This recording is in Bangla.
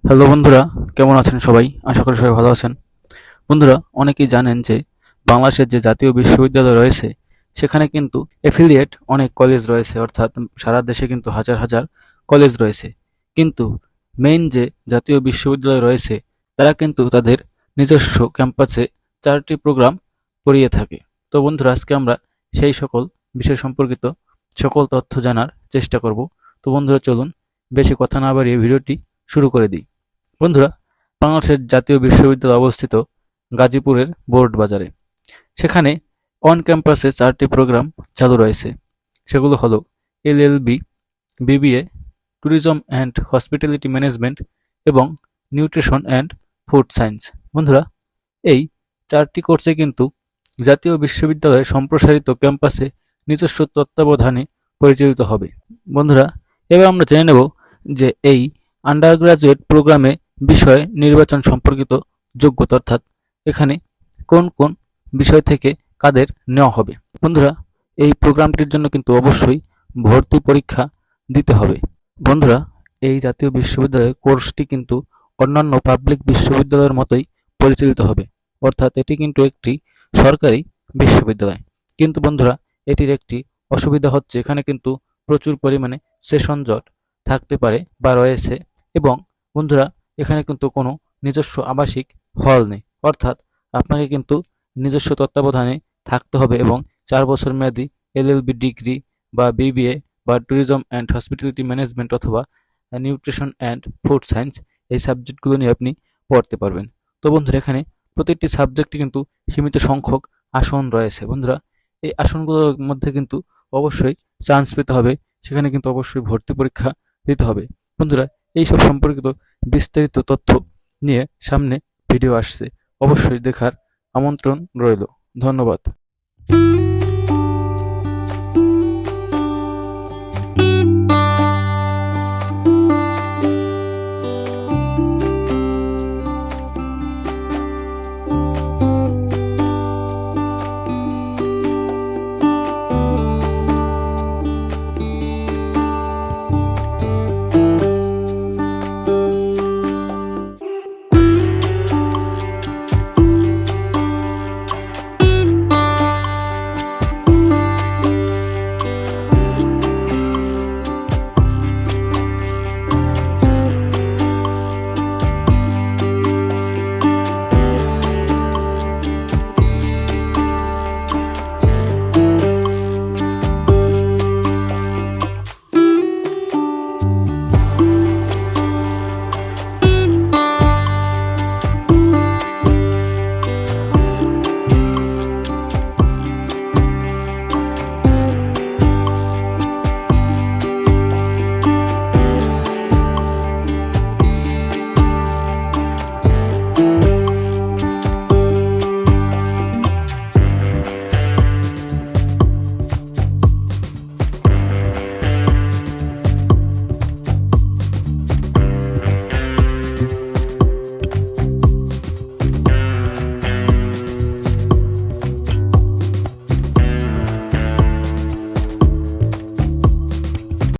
হ্যালো বন্ধুরা, কেমন আছেন সবাই? আশা করি সবাই ভালো আছেন। বন্ধুরা, অনেকেই জানেন যে বাংলাদেশের যে জাতীয় বিশ্ববিদ্যালয় রয়েছে সেখানে কিন্তু এফিলিয়েট অনেক কলেজ রয়েছে, অর্থাৎ সারা দেশে কিন্তু হাজার হাজার কলেজ রয়েছে। কিন্তু মেইন যে জাতীয় বিশ্ববিদ্যালয় রয়েছে তারা কিন্তু তাদের নিজস্ব ক্যাম্পাসে 4টি প্রোগ্রাম করিয়ে থাকে। তো বন্ধুরা, আজকে আমরা সেই সকল বিষয় সম্পর্কিত সকল তথ্য জানার চেষ্টা করব। তো বন্ধুরা, চলুন বেশি কথা না বাড়িয়ে ভিডিওটি শুরু করে দিই। বন্ধুরা, বাংলাদেশের জাতীয় বিশ্ববিদ্যালয় অবস্থিত গাজীপুরের বোর্ড বাজারে। সেখানে অন ক্যাম্পাসে 4টি প্রোগ্রাম চালু রয়েছে। সেগুলো হলো LLB, BBA, tourism and hospitality management এবং নিউট্রিশন অ্যান্ড ফুড সায়েন্স। বন্ধুরা, এই 4টি কোর্সে কিন্তু জাতীয় বিশ্ববিদ্যালয়ের সম্প্রসারিত ক্যাম্পাসে নিজস্ব তত্ত্বাবধানে পরিচালিত হবে। বন্ধুরা, এবার আমরা জেনে নেব যে এই আন্ডার গ্রাজুয়েট প্রোগ্রামে বিষয় নির্বাচন সম্পর্কিত যোগ্যতা, অর্থাৎ এখানে কোন কোন বিষয় থেকে কাদের নেওয়া হবে। বন্ধুরা, এই প্রোগ্রামটির জন্য কিন্তু অবশ্যই ভর্তি পরীক্ষা দিতে হবে। বন্ধুরা, এই জাতীয় বিশ্ববিদ্যালয়ের কোর্সটি কিন্তু অন্যান্য পাবলিক বিশ্ববিদ্যালয়ের মতোই পরিচালিত হবে, অর্থাৎ এটি কিন্তু একটি সরকারি বিশ্ববিদ্যালয়। কিন্তু বন্ধুরা, এটির একটি অসুবিধা হচ্ছে এখানে কিন্তু প্রচুর পরিমাণে সেশন জট থাকতে পারে বা রয়েছে। এবং বন্ধুরা, এখানে কিন্তু কোনো নিজস্ব আবাসিক হল নেই, অর্থাৎ আপনাকে কিন্তু নিজস্ব তত্ত্বাবধানে থাকতে হবে এবং 4 বছর মেয়াদী এলএলবি ডিগ্রি বা বিবিএ বা ট্যুরিজম অ্যান্ড হসপিটালিটি ম্যানেজমেন্ট অথবা নিউট্রিশন অ্যান্ড ফুড সায়েন্স এই সাবজেক্টগুলো নিয়ে আপনি পড়তে পারবেন। তো বন্ধুরা, এখানে প্রতিটি সাবজেক্টে কিন্তু সীমিত সংখ্যক আসন রয়েছে। বন্ধুরা, এই আসনগুলোর মধ্যে কিন্তু অবশ্যই চান্স পেতে হবে, সেখানে কিন্তু অবশ্যই ভর্তি পরীক্ষা দিতে হবে। বন্ধুরা, এইসব সম্পর্কিত বিস্তারিত তথ্য নিয়ে সামনে ভিডিও আসছে, অবশ্যই দেখার আমন্ত্রণ রইল। ধন্যবাদ।